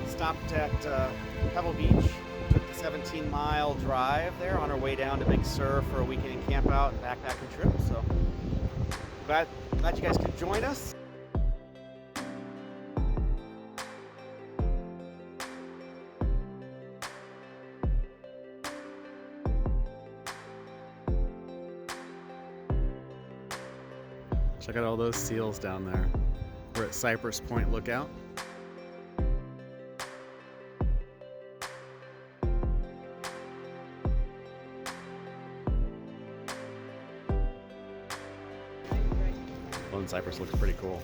Stopped at Pebble Beach, took the 17-mile drive there on our way down to Big Sur for a weekend camp out and backpacking trip. So glad you guys could join us. Check out all those seals down there. We're at Cypress Point Lookout. Lone Cypress looks pretty cool.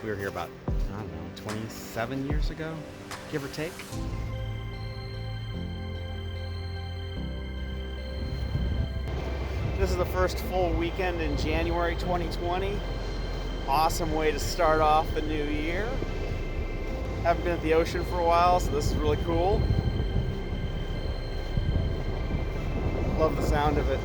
We were here about, I don't know, 27 years ago, give or take. This is the first full weekend in January 2020. Awesome way to start off the new year. Haven't been at the ocean for a while, so this is really cool. Love the sound of it.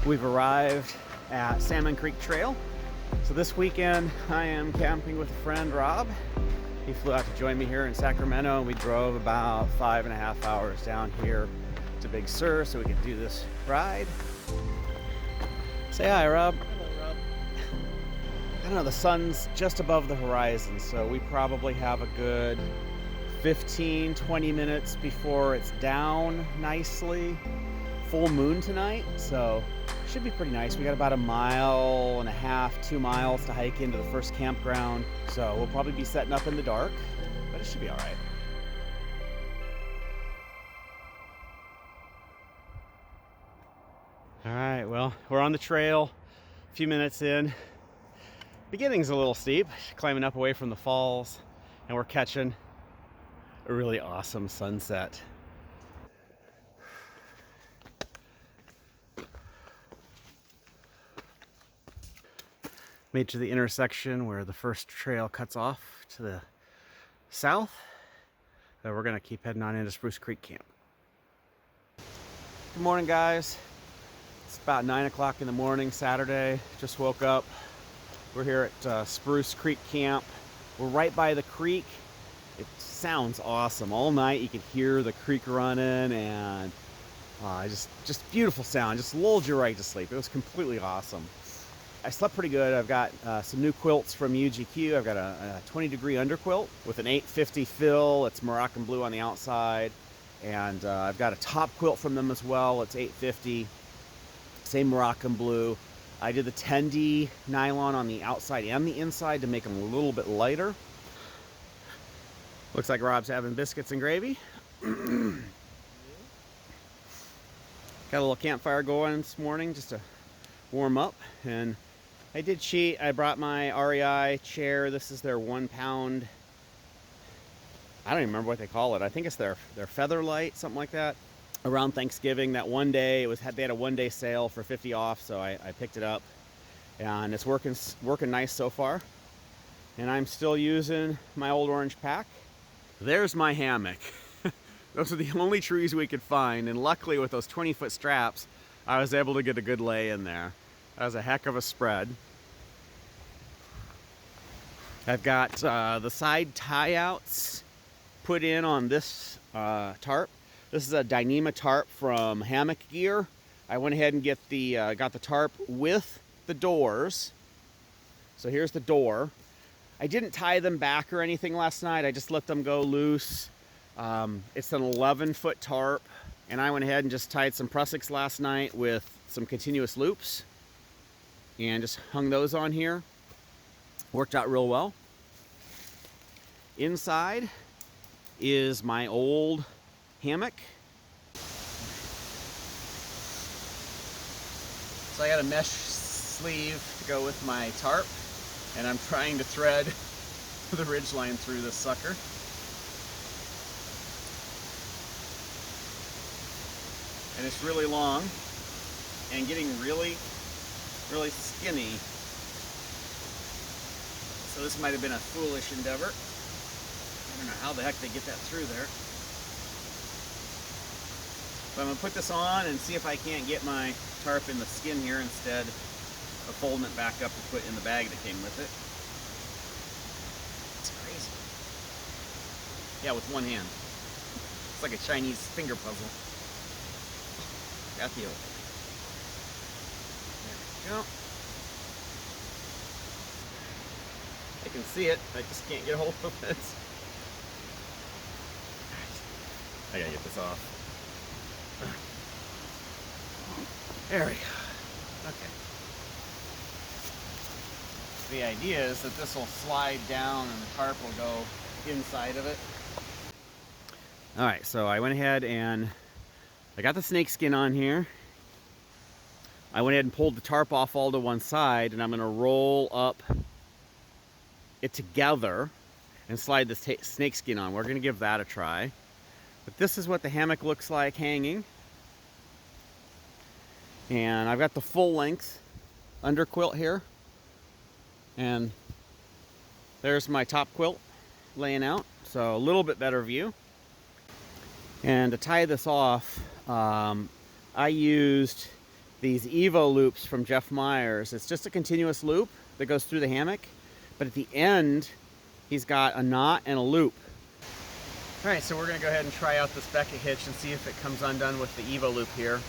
We've arrived at Salmon Creek Trail. So this weekend I am camping with a friend, Rob. He flew out to join me here in Sacramento, and we drove about 5.5 hours down here to Big Sur so we could do this ride. Say hi, Rob. Hello, Rob. I don't know, the sun's just above the horizon, so we probably have a good 15-20 minutes before it's down nicely. Full moon tonight, so should be pretty nice. We got about 1.5 miles, 2 miles to hike into the first campground, so we'll probably be setting up in the dark, but it should be all right. All right, well, we're on the trail, a few minutes in. Beginning's a little steep, climbing up away from the falls, and we're catching a really awesome sunset. Made to the intersection where the first trail cuts off to the south. So we're gonna keep heading on into Spruce Creek Camp. Good morning, guys. It's about 9 o'clock in the morning, Saturday. Just woke up. We're here at Spruce Creek Camp. We're right by the creek. It sounds awesome. All night you could hear the creek running, and just beautiful sound. Just lulled you right to sleep. It was completely awesome. I slept pretty good. I've got some new quilts from UGQ. I've got a 20-degree underquilt with an 850 fill. It's Moroccan blue on the outside. And I've got a top quilt from them as well. It's 850, same Moroccan blue. I did the 10D nylon on the outside and the inside to make them a little bit lighter. Looks like Rob's having biscuits and gravy. Got a little campfire going this morning just to warm up, and I did cheat. I brought my REI chair. This is their 1 pound, I don't even remember what they call it. I think it's their feather light, something like that. Around Thanksgiving, that one day, they had a 1-day sale for 50 off, so I picked it up, and it's working nice so far. And I'm still using my old orange pack. There's my hammock. Those are the only trees we could find, and luckily with those 20-foot straps, I was able to get a good lay in there. That was a heck of a spread. I've got the side tie-outs put in on this tarp. This is a Dyneema tarp from Hammock Gear. I went ahead and got the tarp with the doors. So here's the door. I didn't tie them back or anything last night. I just let them go loose. It's an 11-foot tarp, and I went ahead and just tied some prussics last night with some continuous loops and just hung those on here. Worked out real well. Inside is my old hammock. So I got a mesh sleeve to go with my tarp, and I'm trying to thread the ridgeline through this sucker. and it's really long and getting really, really skinny. So this might have been a foolish endeavor. I don't know how the heck they get that through there. But I'm going to put this on and see if I can't get my tarp in the skin here instead of folding it back up to put in the bag that came with it. It's crazy. Yeah, with one hand. It's like a Chinese finger puzzle. Got the opening. There we go. I can see it, I just can't get a hold of it. I gotta get this off. There we go. Okay. The idea is that this will slide down and the tarp will go inside of it. Alright, so I went ahead and I got the snake skin on here. I went ahead and pulled the tarp off all to one side, and I'm going to roll up it together and slide the snake skin on. We're going to give that a try. But this is what the hammock looks like hanging. And I've got the full length under quilt here. And there's my top quilt laying out. So a little bit better view. And to tie this off, I used these Evo loops from Jeff Myers. It's just a continuous loop that goes through the hammock, but at the end, he's got a knot and a loop. All right, so we're gonna go ahead and try out this Beckett hitch and see if it comes undone with the Evo loop here.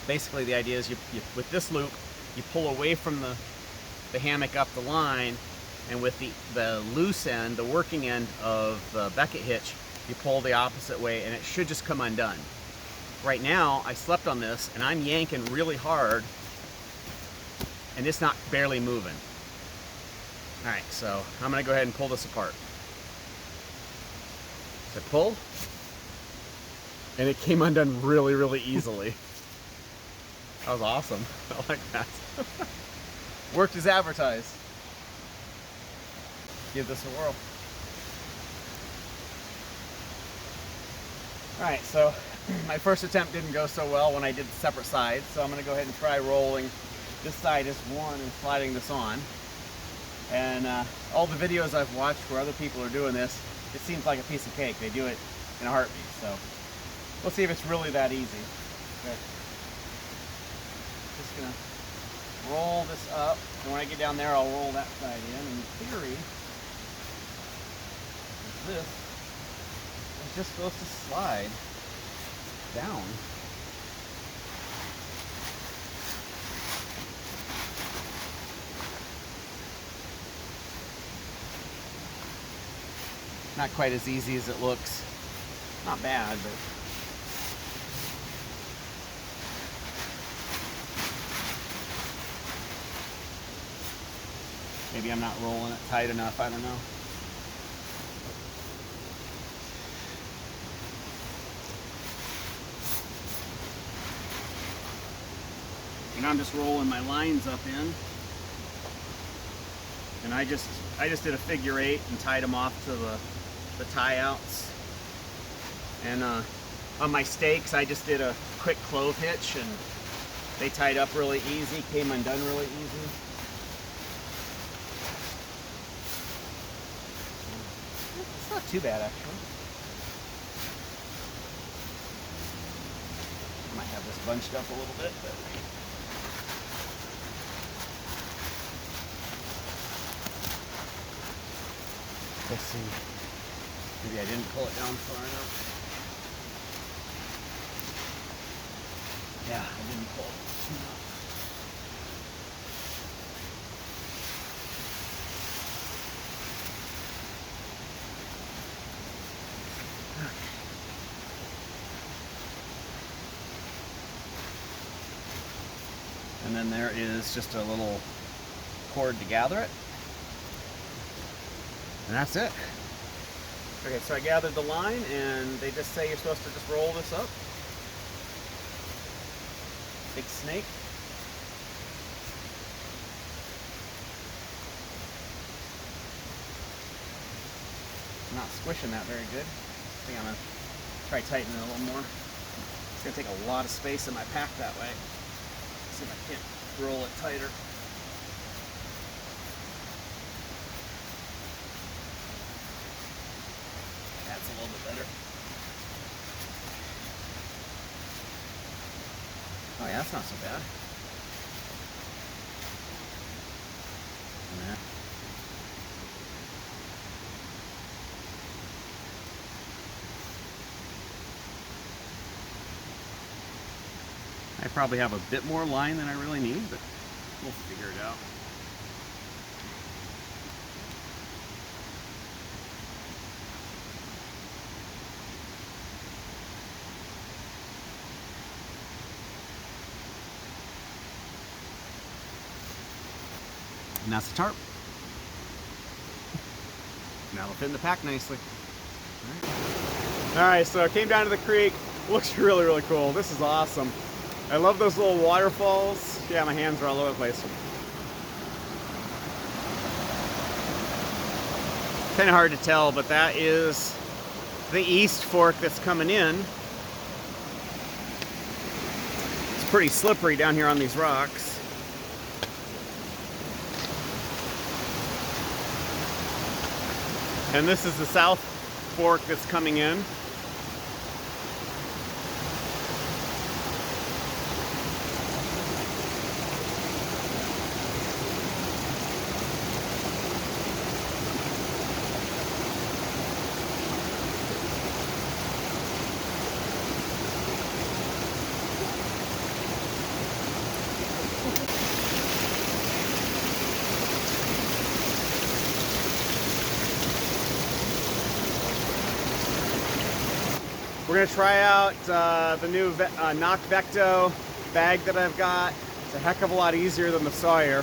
Basically, the idea is you with this loop, you pull away from the hammock up the line, and with the loose end, the working end of the Beckett hitch, you pull the opposite way and it should just come undone. Right now, I slept on this and I'm yanking really hard and it's not barely moving. All right, so I'm gonna go ahead and pull this apart. So pull, and it came undone really, really easily. That was awesome. I like that. Worked as advertised. Give this a whirl. Alright, so my first attempt didn't go so well when I did the separate sides, so I'm going to go ahead and try rolling this side as one and sliding this on. And all the videos I've watched where other people are doing this, it seems like a piece of cake. They do it in a heartbeat, so we'll see if it's really that easy. But just going to roll this up, and when I get down there I'll roll that side in. In theory, this is just supposed to slide down. Not quite as easy as it looks. Not bad, but maybe I'm not rolling it tight enough, I don't know. And I'm just rolling my lines up in. And I just did a figure 8 and tied them off to the tie outs. And on my stakes, I just did a quick clove hitch and they tied up really easy, came undone really easy. It's not too bad, actually. I might have this bunched up a little bit, but let's see. Maybe I didn't pull it down far enough. Yeah, I didn't pull it enough. And then there is just a little cord to gather it. And that's it. Okay, so I gathered the line and they just say you're supposed to just roll this up. Big snake. I'm not squishing that very good. I think I'm gonna try tightening it a little more. gonna take a lot of space in my pack that way. See if I can't roll it tighter. That's a little bit better. Oh yeah, that's not so bad. Nah. I probably have a bit more line than I really need, but we'll figure it out. And that's the tarp. Now it'll fit in the pack nicely. All right, so I came down to the creek. Looks really, really cool. This is awesome. I love those little waterfalls. Yeah, my hands are all over the place. Kind of hard to tell, but that is the east fork that's coming in. It's pretty slippery down here on these rocks. And this is the south fork that's coming in. We're gonna try out the new Nock Vecto bag that I've got. It's a heck of a lot easier than the Sawyer.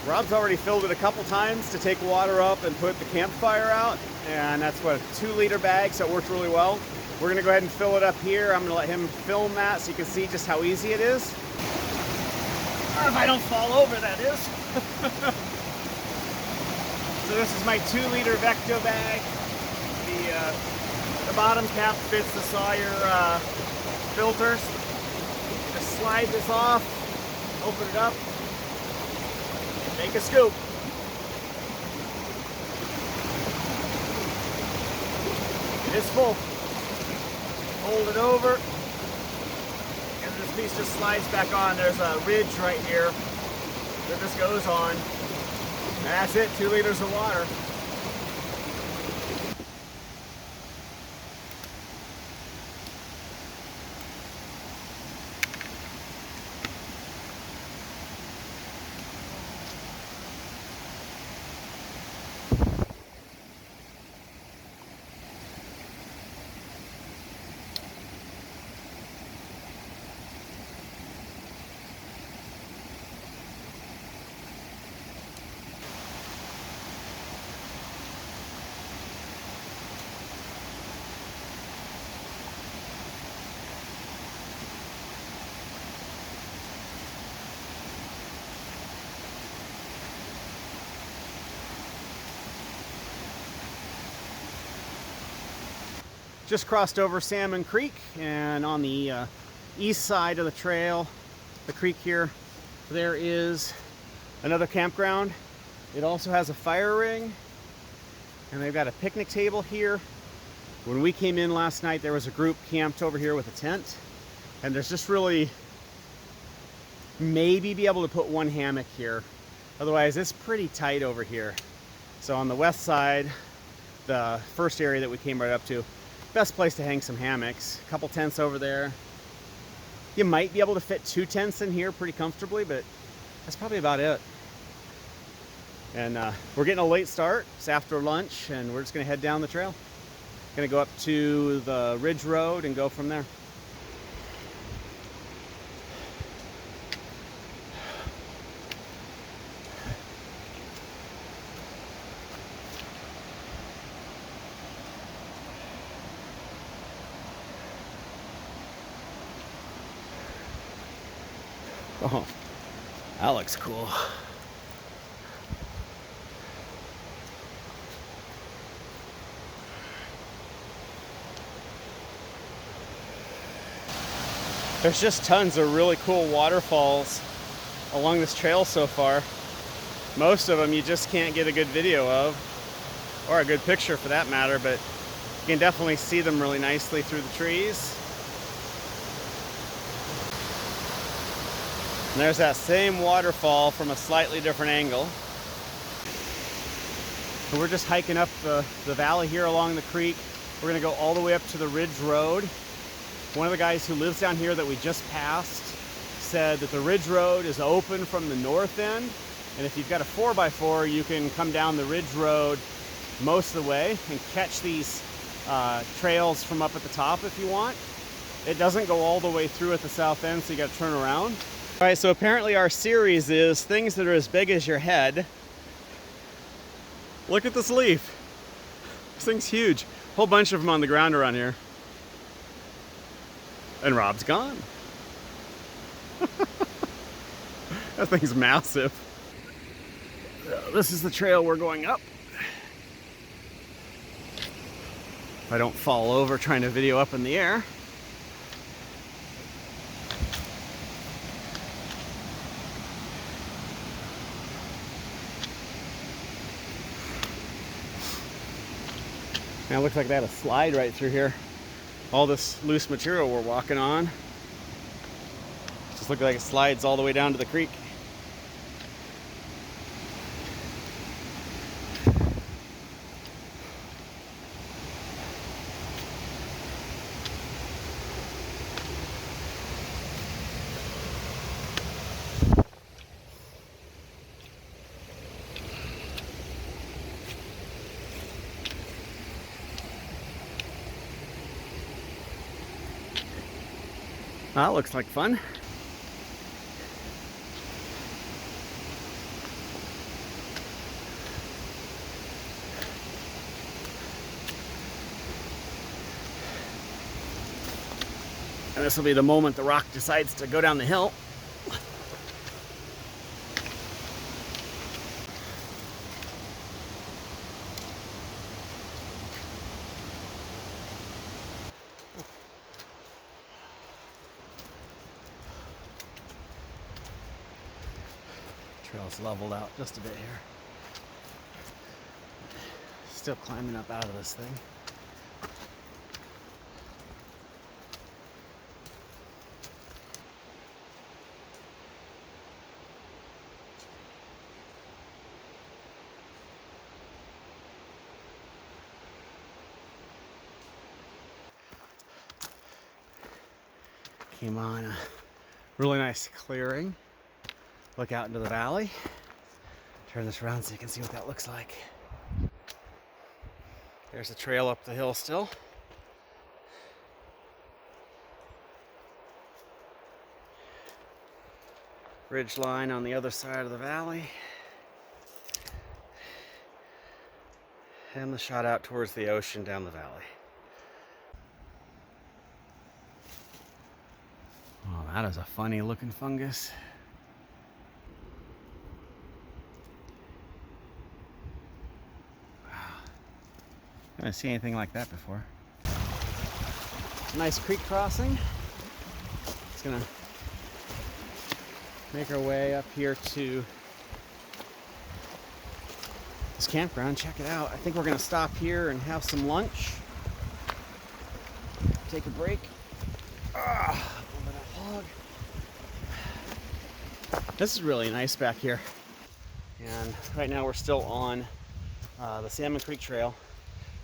Rob's already filled it a couple times to take water up and put the campfire out, and that's what, a 2-liter bag, so it works really well. We're gonna go ahead and fill it up here. I'm gonna let him film that so you can see just how easy it is. Or if I don't fall over, that is. So this is my 2-liter Vecto bag. The bottom cap fits the Sawyer filters. Just slide this off, open it up, make a scoop. It is full. Hold it over, and this piece just slides back on. There's a ridge right here that this goes on. And that's it, 2 liters of water. Just crossed over Salmon Creek, and on the east side of the trail, the creek here, there is another campground. It also has a fire ring, and they've got a picnic table here. When we came in last night, there was a group camped over here with a tent, and there's just really maybe be able to put 1 hammock here. Otherwise, it's pretty tight over here. So on the west side, the first area that we came right up to, best place to hang some hammocks. A couple tents over there. You might be able to fit 2 tents in here pretty comfortably, but that's probably about it. And we're getting a late start. It's after lunch, and we're just gonna head down the trail. Gonna go up to the Ridge Road and go from there. Oh, that looks cool. There's just tons of really cool waterfalls along this trail so far. Most of them you just can't get a good video of, or a good picture for that matter, but you can definitely see them really nicely through the trees. And there's that same waterfall from a slightly different angle. So we're just hiking up the valley here along the creek. We're gonna go all the way up to the Ridge Road. One of the guys who lives down here that we just passed said that the Ridge Road is open from the north end, and if you've got a 4x4, you can come down the Ridge Road most of the way and catch these trails from up at the top if you want. It doesn't go all the way through at the south end, so you gotta turn around. All right, so apparently our series is things that are as big as your head. Look at this leaf. This thing's huge. A whole bunch of them on the ground around here. And Rob's gone. That thing's massive. This is the trail we're going up. If I don't fall over trying to video up in the air. Now it looks like they had a slide right through here. All this loose material we're walking on. Just looks like it slides all the way down to the creek. That looks like fun. And this will be the moment the rock decides to go down the hill. Trail's leveled out just a bit here. Still climbing up out of this thing. Came on a really nice clearing. Look out into the valley. Turn this around so you can see what that looks like. There's a trail up the hill still. Ridge line on the other side of the valley. And the shot out towards the ocean down the valley. Oh, that is a funny looking fungus. I haven't seen anything like that before. Nice creek crossing. It's gonna make our way up here to this campground. Check it out. I think we're gonna stop here and have some lunch. Take a break. Over that log. This is really nice back here. And right now we're still on the Salmon Creek Trail,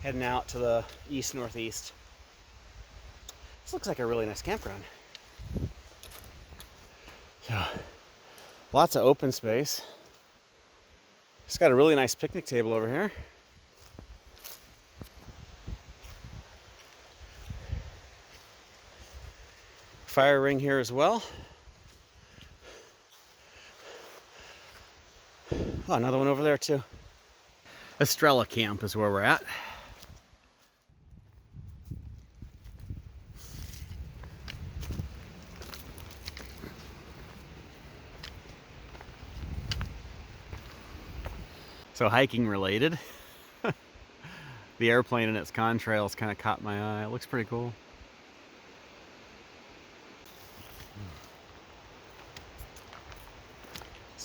heading out to the east-northeast. This looks like a really nice campground. So, lots of open space. It's got a really nice picnic table over here. Fire ring here as well. Oh, another one over there too. Estrella Camp is where we're at. So hiking related, the airplane and its contrails kind of caught my eye. It looks pretty cool.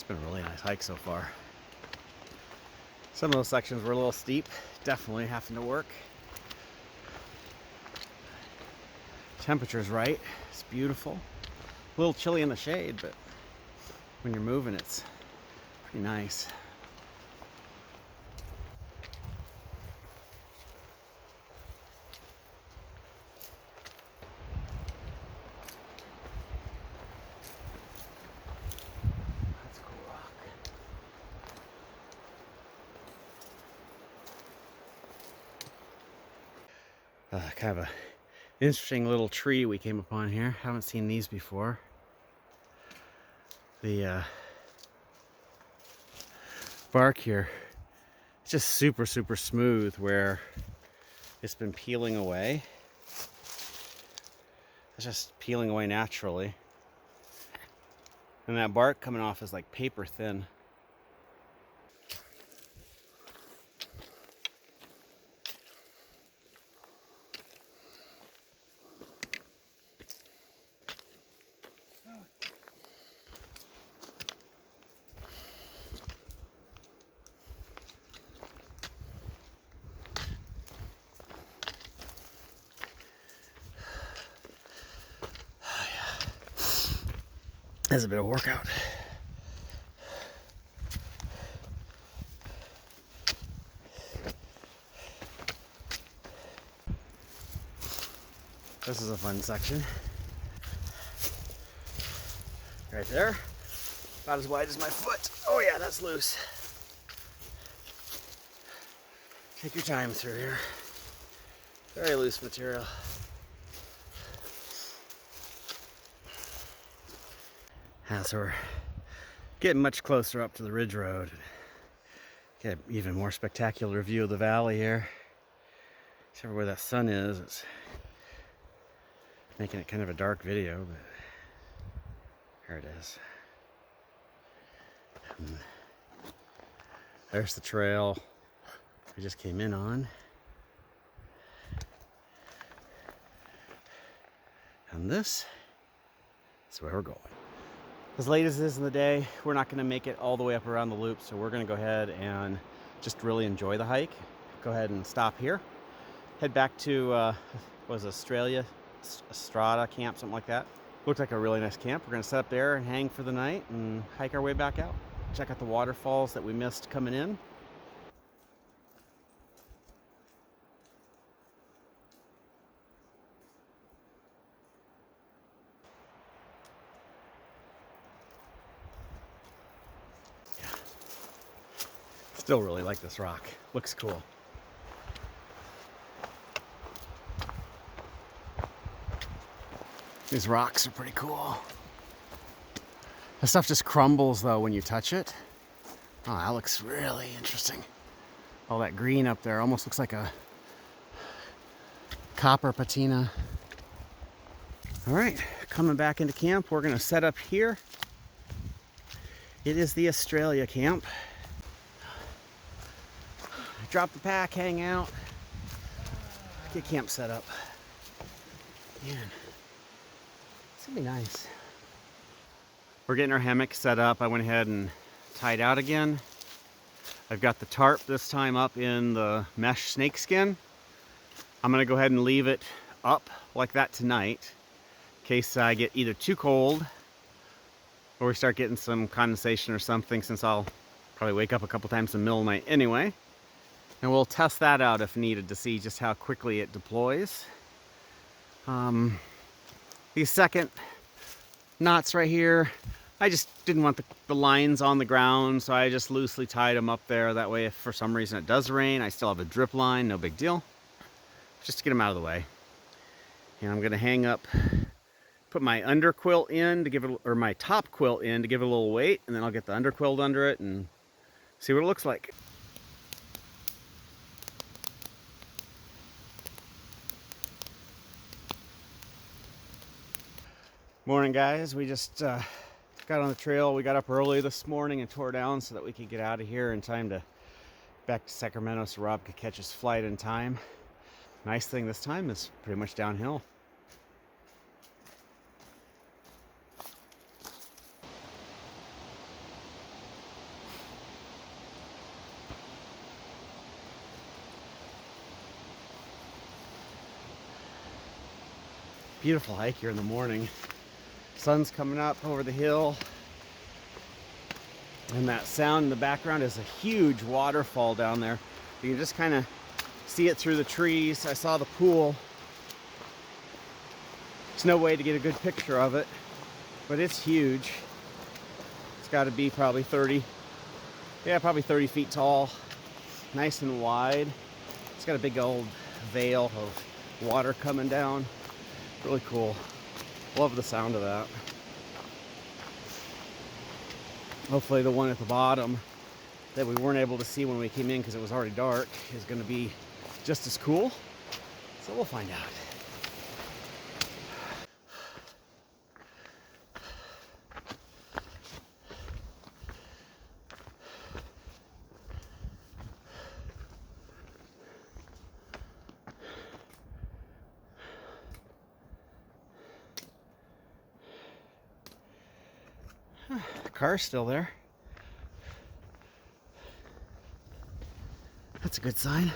It's been a really nice hike so far. Some of those sections were a little steep, definitely having to work. Temperature's right, it's beautiful. A little chilly in the shade, but when you're moving, it's pretty nice. That's a cool rock. Kind of a interesting little tree we came upon here. Haven't seen these before. The bark here, it's just super smooth where it's been peeling away. It's just peeling away naturally. And that bark coming off is like paper thin. That's a bit of a workout. This is a fun section. Right there. About as wide as my foot. Oh yeah, that's loose. Take your time through here. Very loose material. So we're getting much closer up to the ridge road. Get an even more spectacular view of the valley here. Except for where that sun is, it's making it kind of a dark video, but there it is. And there's the trail we just came in on. And this is where we're going. As late as it is in the day, we're not going to make it all the way up around the loop, so we're going to go ahead and just really enjoy the hike. Go ahead and stop here. Head back to, what was it, Estrada camp, something like that. Looked like a really nice camp. We're going to set up there and hang for the night and hike our way back out. Check out the waterfalls that we missed coming in. Still really like this rock. Looks cool. These rocks are pretty cool. The stuff just crumbles though when you touch it. Oh, that looks really interesting. All that green up there almost looks like a copper patina. All right, coming back into camp. We're gonna set up here. It is the Australia camp. Drop the pack, hang out, get camp set up. Man, it's gonna be nice. We're getting our hammock set up. I went ahead and tied out again. I've got the tarp this time up in the mesh snakeskin. I'm gonna go ahead and leave it up like that tonight in case I get either too cold or we start getting some condensation or something, since I'll probably wake up a couple times in the middle of the night anyway. And we'll test that out if needed to see just how quickly it deploys. These second knots right here, I just didn't want the lines on the ground, so I just loosely tied them up there. That way if for some reason it does rain, I still have a drip line, no big deal. Just to get them out of the way. And I'm gonna hang up, put my under quilt in to give it, or my top quilt in to give it a little weight, and then I'll get the under quilt under it and see what it looks like. Morning guys, we just got on the trail. We got up early this morning and tore down so that we could get out of here in time to back to Sacramento so Rob could catch his flight in time. Nice thing this time is pretty much downhill. Beautiful hike here in the morning. Sun's coming up over the hill. And that sound in the background is a huge waterfall down there. You can just kind of see it through the trees. I saw the pool. There's no way to get a good picture of it, but it's huge. It's got to be probably 30 feet tall. Nice and wide. It's got a big old veil of water coming down. Really cool. Love the sound of that. Hopefully the one at the bottom that we weren't able to see when we came in because it was already dark is going to be just as cool. So we'll find out. The car's still there. That's a good sign.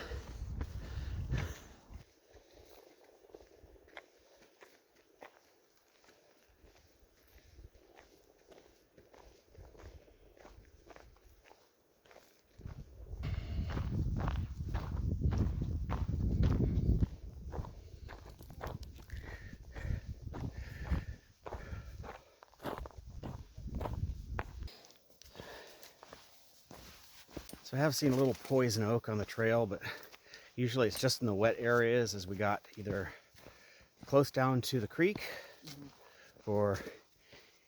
So I have seen a little poison oak on the trail, but usually it's just in the wet areas as we got either close down to the creek or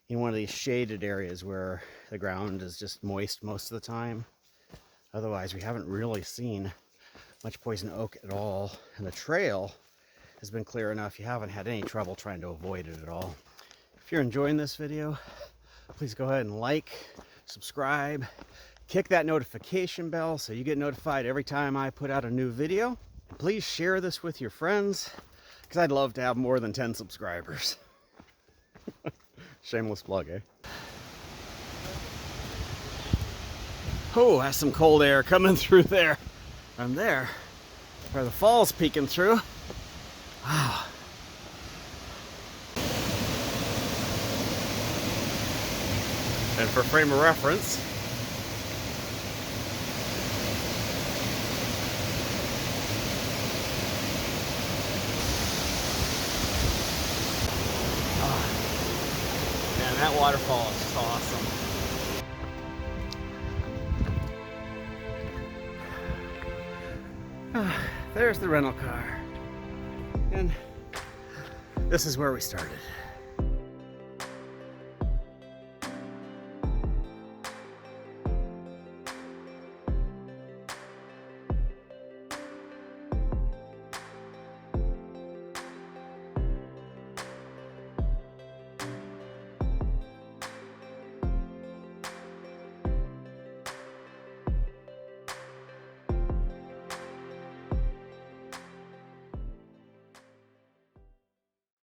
in one of these shaded areas where the ground is just moist most of the time. Otherwise, we haven't really seen much poison oak at all. And the trail has been clear enough. You haven't had any trouble trying to avoid it at all. If you're enjoying this video, please go ahead and like, subscribe, kick that notification bell so you get notified every time I put out a new video. Please share this with your friends because I'd love to have more than 10 subscribers. Shameless plug, eh? Oh, that's some cold air coming through there. And there, where the fall's peeking through. Wow. And for frame of reference, man, that waterfall is just awesome. There's the rental car. And this is where we started.